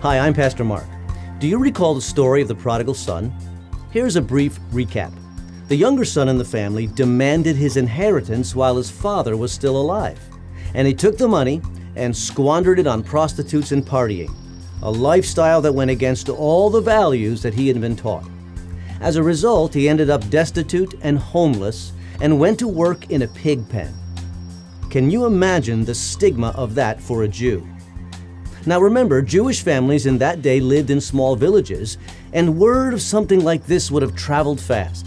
Hi, I'm Pastor Marc. Do you recall the story of the prodigal son? Here's a brief recap. The younger son in the family demanded his inheritance while his father was still alive, and he took the money and squandered it on prostitutes and partying, a lifestyle that went against all the values that he had been taught. As a result, he ended up destitute and homeless and went to work in a pig pen. Can you imagine the stigma of that for a Jew? Now remember, Jewish families in that day lived in small villages, and word of something like this would have traveled fast.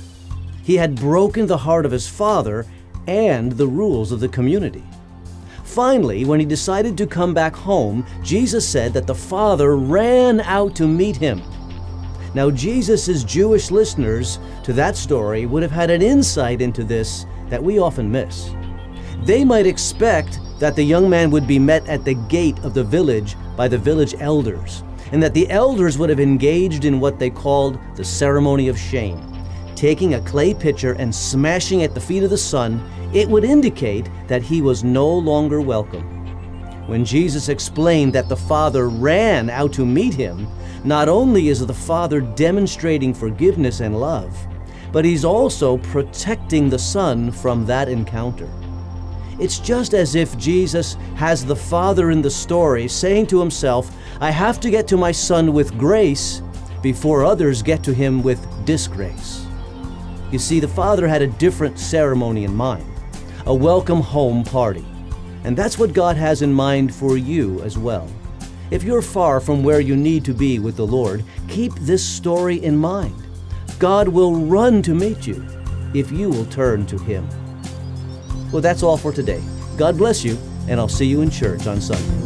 He had broken the heart of his father and the rules of the community. Finally, when he decided to come back home, Jesus said that the father ran out to meet him. Now, Jesus' Jewish listeners to that story would have had an insight into this that we often miss. They might expect that the young man would be met at the gate of the village by the village elders, and that the elders would have engaged in what they called the ceremony of shame. Taking a clay pitcher and smashing at the feet of the son, it would indicate that he was no longer welcome. When Jesus explained that the father ran out to meet him, not only is the father demonstrating forgiveness and love, but he's also protecting the son from that encounter. It's just as if Jesus has the father in the story saying to himself, I have to get to my son with grace before others get to him with disgrace. You see, the father had a different ceremony in mind, a welcome home party. And that's what God has in mind for you as well. If you're far from where you need to be with the Lord, keep this story in mind. God will run to meet you if you will turn to Him. Well, that's all for today. God bless you, and I'll see you in church on Sunday.